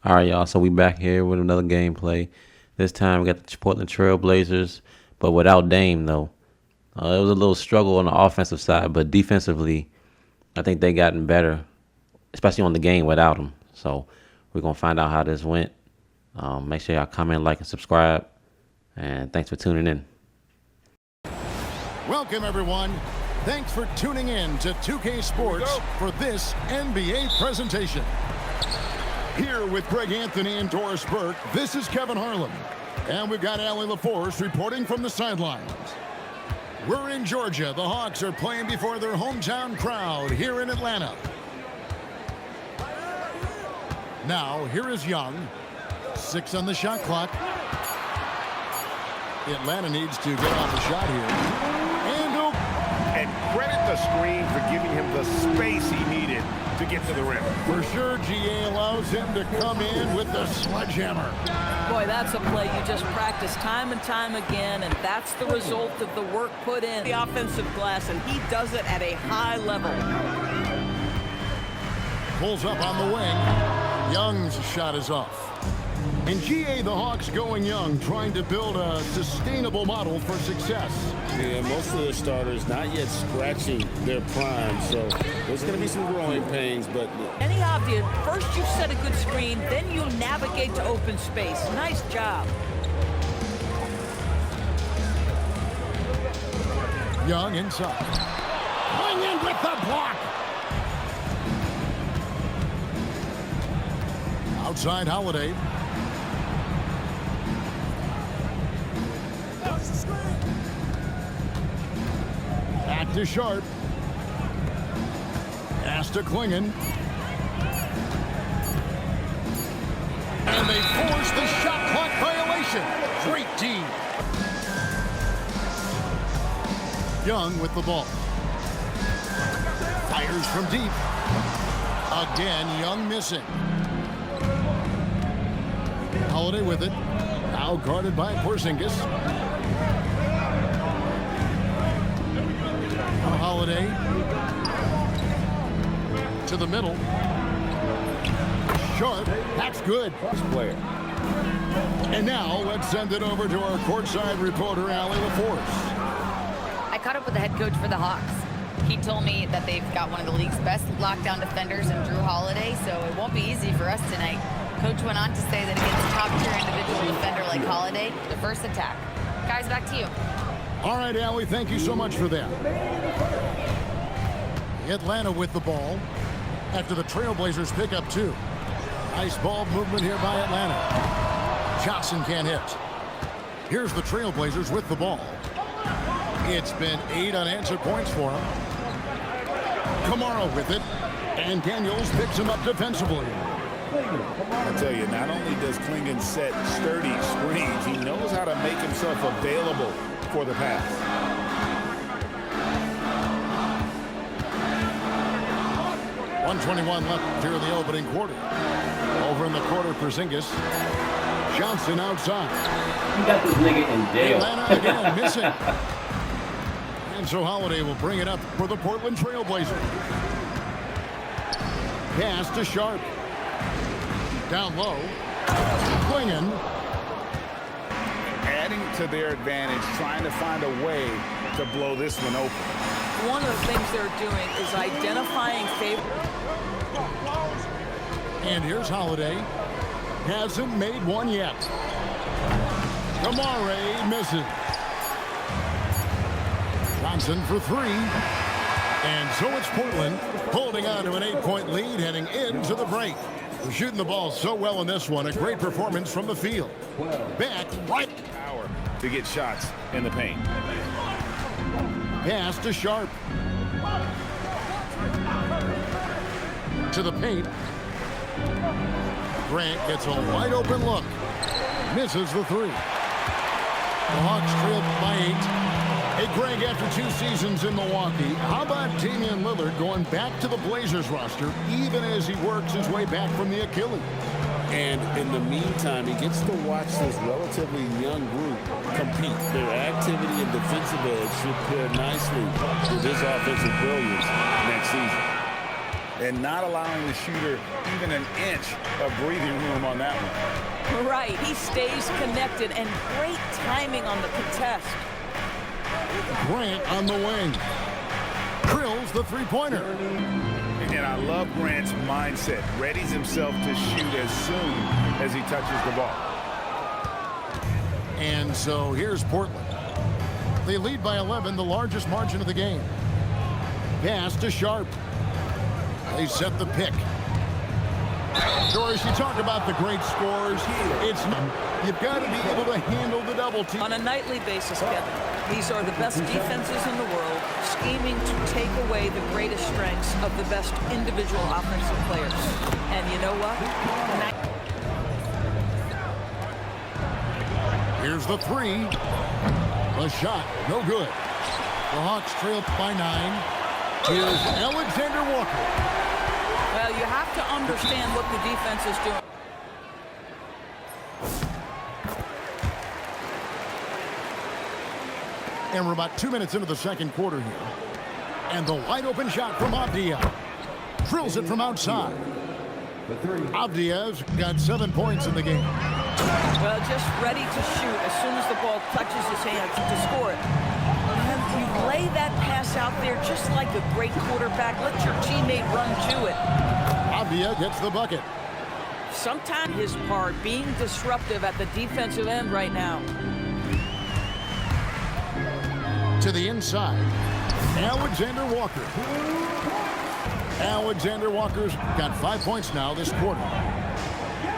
All right, y'all. So we back here with another gameplay. This time we got the Portland Trailblazers, but without Dame though. It was a little struggle on the offensive side, but defensively, I think they gotten better, especially on the game without him. So we're gonna find out how this went. Make sure y'all comment, like, and subscribe. And thanks for tuning in. Welcome everyone. Thanks for tuning in to 2K Sports for this NBA presentation. Here with Greg Anthony and Doris Burke, this is Kevin Harlan. And we've got Allie LaForce reporting from the sidelines. We're in Georgia. The Hawks are playing before their hometown crowd here in Atlanta. Now, here is Young. 6 on the shot clock. Atlanta needs to get off the shot here. And credit the screen for giving him the space he needed to get to the rim. For sure, GA allows him to come in with the sledgehammer. Boy, that's a play you just practice time and time again, and that's the result of the work put in the offensive glass, and he does it at a high level. Pulls up on the wing. Young's shot is off. And GA, the Hawks going young, trying to build a sustainable model for success. Yeah, most of the starters not yet scratching their prime, so there's going to be some growing pains, but... Any obvious, first you set a good screen, then you navigate to open space. Nice job. Young inside. Going in with the block. Outside Holiday. Back to Sharp. Pass to Klingon. And they force the shot clock violation. Great team. Young with the ball. Fires from deep. Again, Young missing. Holiday with it. Now guarded by Porzingis. Holiday to the middle. Sharp. That's good. Player. And now let's send it over to our courtside reporter, Allie LaForce. I caught up with the head coach for the Hawks. He told me that they've got one of the league's best lockdown defenders in Drew Holiday, so it won't be easy for us tonight. Coach went on to say that against a top-tier individual defender like Holiday, the first attack. Guys, back to you. All right, Allie, thank you so much for that. Atlanta with the ball after the Trailblazers pick up 2. Nice ball movement here by Atlanta. Johnson can't hit. Here's the Trailblazers with the ball. It's been 8 unanswered points for him. Kamara with it. And Daniels picks him up defensively. I tell you, not only does Klingon set sturdy screens, he knows how to make himself available for the pass. 1:21 left here in the opening quarter. Over in the quarter, Porzingis. Johnson outside. You got this nigga in jail. Atlanta again missing. And so Holiday will bring it up for the Portland Trailblazers. Pass to Sharp. Down low. Klingon. Adding to their advantage, trying to find a way to blow this one open. One of the things they're doing is identifying favorites. And here's Holiday. Hasn't made one yet. Kamara misses. Johnson for 3. And so it's Portland holding on to an 8-point lead heading into the break. They're shooting the ball so well in this one. A great performance from the field. Back right. Power to get shots in the paint. Pass to Sharp. To the paint. Grant gets a wide open look. Misses the 3. The Hawks trailed by 8. Hey, Greg, after 2 seasons in Milwaukee, how about Damian Lillard going back to the Blazers roster even as he works his way back from the Achilles? And in the meantime, he gets to watch this relatively young group compete. Their activity and defensive edge should pair nicely with his offensive brilliance next season. and not allowing the shooter even an inch of breathing room on that one. Right, he stays connected, and great timing on the contest. Grant on the wing. Drills the three-pointer. And I love Grant's mindset. Readies himself to shoot as soon as he touches the ball. And so here's Portland. They lead by 11, the largest margin of the game. Pass to Sharp. They set the pick. Doris, you talk about the great scores. You've got to be able to handle the double team. On a nightly basis, Kevin, these are the best defenses in the world, scheming to take away the greatest strengths of the best individual offensive players. And you know what? Here's the three. The shot, no good. The Hawks trail by 9. Here's Alexander Walker. Well, you have to understand what the defense is doing. And we're about 2 minutes into the second quarter here. And the wide open shot from Avdia. Drills it from outside. Avdia's got 7 points in the game. Well, just ready to shoot as soon as the ball touches his hands to score it. And you lay that pass out there just like a great quarterback. Let your teammate run to it. Avdia gets the bucket. Sometimes his part being disruptive at the defensive end right now. To the inside. Alexander Walker. Alexander Walker's got 5 points now this quarter.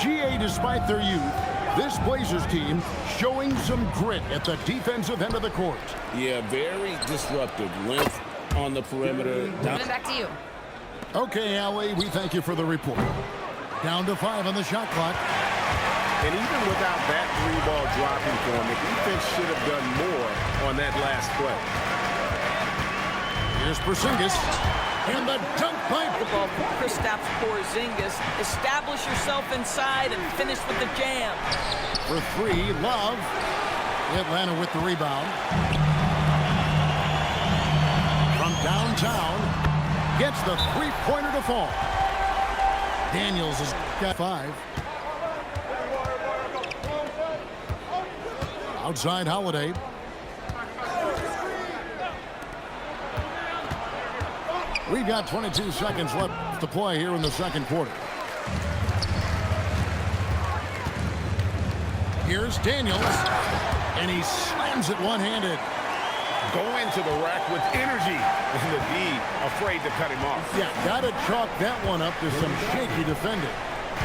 GA, despite their youth, this Blazers team showing some grit at the defensive end of the court. Yeah, very disruptive. Length on the perimeter. Coming back to you. Okay, Allie, we thank you for the report. Down to 5 on the shot clock. And even without that three-ball dropping for him, the defense should have done more on that last play. Here's Porzingis. And the dunk by The ball from Kristaps Porzingis. Establish yourself inside and finish with the jam. for 3. Love. Atlanta with the rebound. From downtown. Gets the three-pointer to fall. Daniels has got 5. Outside Holiday. We've got 22 seconds left to play here in the second quarter. Here's Daniels, and he slams it one-handed. Going to the rack with energy, and the D afraid to cut him off. Yeah, gotta chalk that one up to some shaky defending.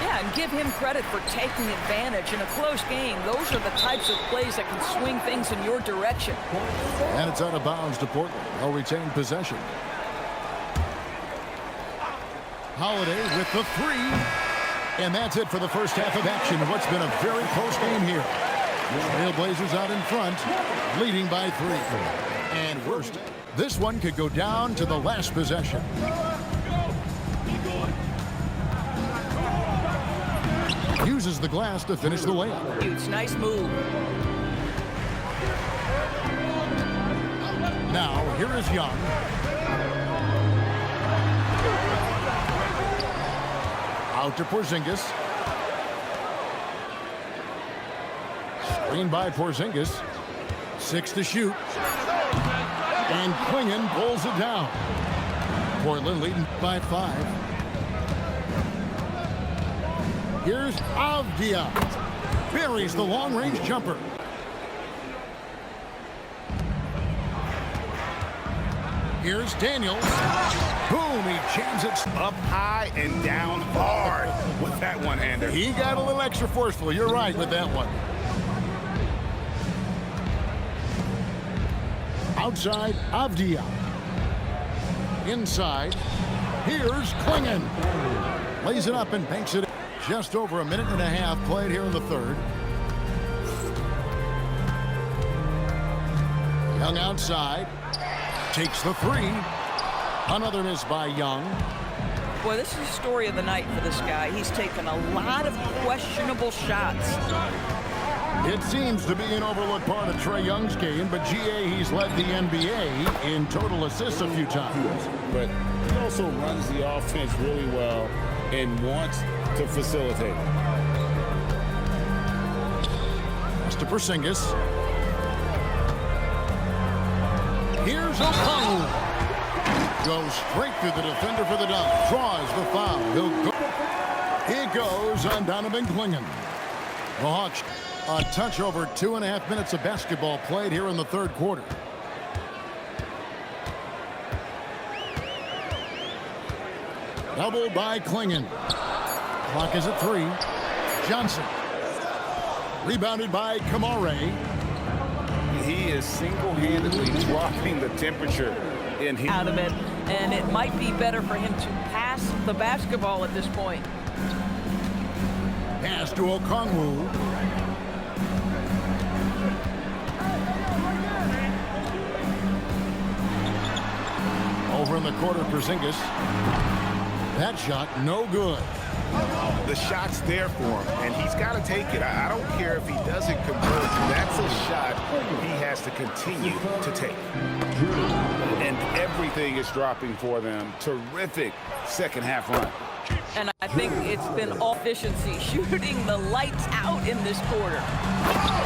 Yeah, and give him credit for taking advantage in a close game. Those are the types of plays that can swing things in your direction. And it's out of bounds to Portland. They'll retain possession. Holiday with the 3. And that's it for the first half of action. What's been a very close game here. Trailblazers out in front, leading by 3. And worst, this one could go down to the last possession. Uses the glass to finish the layup. It's nice move. Now, here is Young. Out to Porzingis. Screen by Porzingis. 6 to shoot. And Klingon pulls it down. Portland leading by 5. Here's Avdia. Buries the long-range jumper. Here's Daniels. Boom, he jams it Up high and down hard with that one-hander. He got a little extra forceful. You're right with that one. Outside, Avdia. Inside, here's Klingon. Lays it up and banks it. Just over a minute and a half played here in the third. Young outside. Takes the 3. Another miss by Young. Boy, this is the story of the night for this guy. He's taken a lot of questionable shots. It seems to be an overlooked part of Trae Young's game, but GA, he's led the NBA in total assists a few times. But also runs the offense really well and wants to facilitate. Pass to Porzingis. Here's Okongwu. Goes straight through the defender for the dunk. Draws the foul. He'll go. He goes on Donovan Clingan. The Hawks, a touch over 2.5 minutes of basketball played here in the third quarter. Doubled by Clingan. Clock is at 3. Johnson. Rebounded by Kamare. He is single-handedly dropping the temperature in here. Out of it, and it might be better for him to pass the basketball at this point. Pass to Okongwu. Over in the corner, Porzingis. That shot, no good. The shot's there for him, and he's got to take it. I don't care if he doesn't convert. That's a shot he has to continue to take. And everything is dropping for them. Terrific second half run. And I think it's been all efficiency, shooting the lights out in this quarter.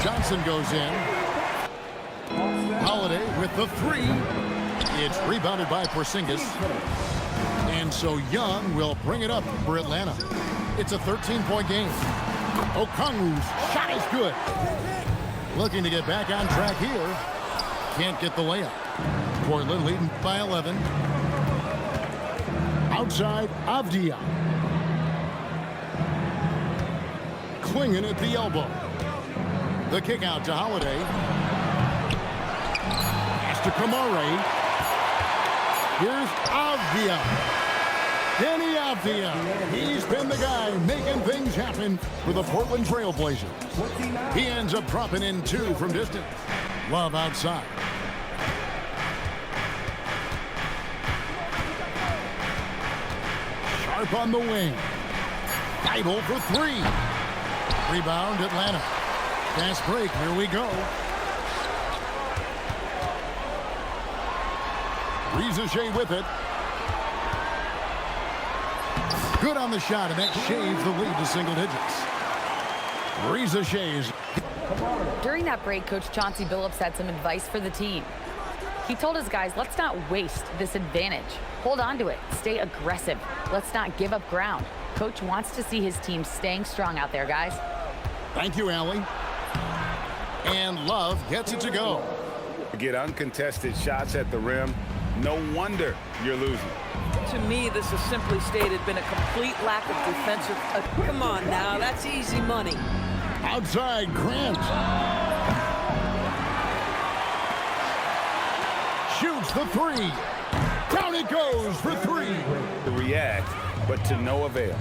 Johnson goes in. Holiday with the 3. It's rebounded by Porzingis. And so Young will bring it up for Atlanta. It's a 13-point game. Okongwu's shot is good. Looking to get back on track here. Can't get the layup. Portland leading by 11. Outside, Avdia. Clingan at the elbow. The kick out to Holiday. Pass to Kamare. Here's Avdia. Danny Avdia. He's been the guy making things happen for the Portland Trailblazers. He ends up dropping in 2 from distance. Love outside. Sharp on the wing. Bible for 3. Rebound, Atlanta. Fast break. Here we go. Rizachet with it. Good on the shot, and that shaves the lead to single digits. Rizachet. During that break, Coach Chauncey Billups had some advice for the team. He told his guys, let's not waste this advantage. Hold on to it. Stay aggressive. Let's not give up ground. Coach wants to see his team staying strong out there, guys. Thank you, Allie. And Love gets it to go. Get uncontested shots at the rim. No wonder you're losing. To me, this has simply stated been a complete lack of defensive. Come on now, that's easy money. Outside, Grant. Shoots the 3. Down it goes for 3. To react, but to no avail.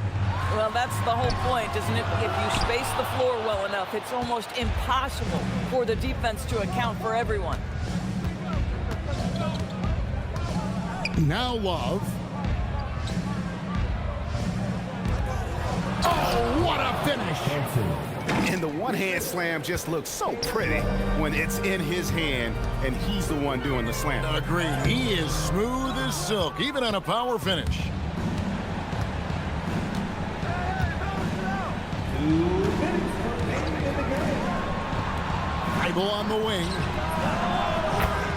Well, that's the whole point, isn't it? If you space the floor well enough, it's almost impossible for the defense to account for everyone. Now Love. Oh, what a finish! And the one-hand slam just looks so pretty when it's in his hand, and he's the one doing the slam. Agreed. He is smooth as silk, even on a power finish. Bible on the wing.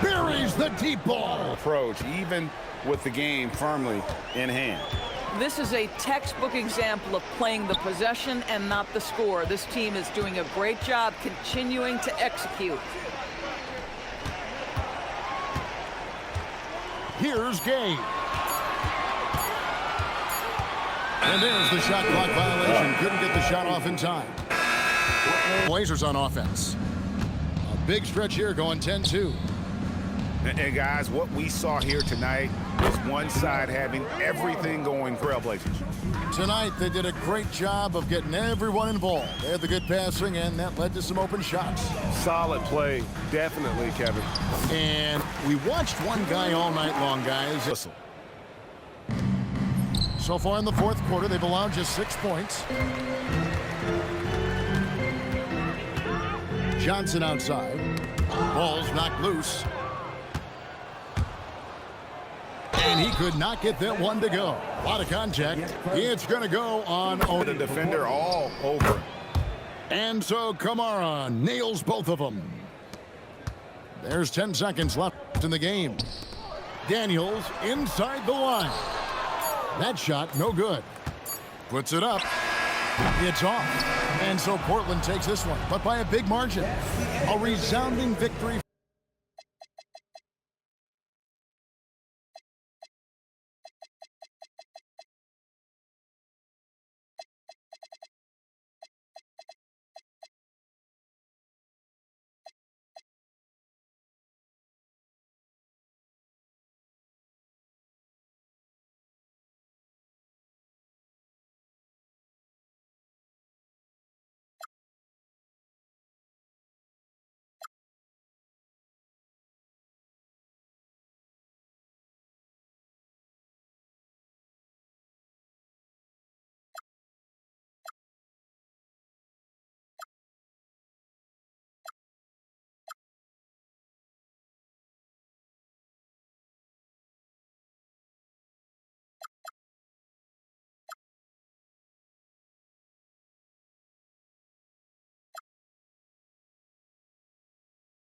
Buries the deep ball. Approach, even with the game firmly in hand. This is a textbook example of playing the possession and not the score. This team is doing a great job continuing to execute. Here's Gay. And there's the shot clock violation. Couldn't get the shot off in time. Blazers on offense. A big stretch here going 10-2. And guys, what we saw here tonight was one side having everything going for Trailblazers. Tonight, they did a great job of getting everyone involved. They had the good passing, and that led to some open shots. Solid play, definitely, Kevin. And we watched one guy all night long, guys. Whistle. So far in the fourth quarter, they've allowed just 6 points. Johnson outside. Ball's knocked loose. And he could not get that one to go. A lot of contact. It's going to go on The defender all over. And so Kamara nails both of them. There's 10 seconds left in the game. Daniels inside the line. That shot, no good. Puts it up. It's off. And so Portland takes this one, but by a big margin. A resounding victory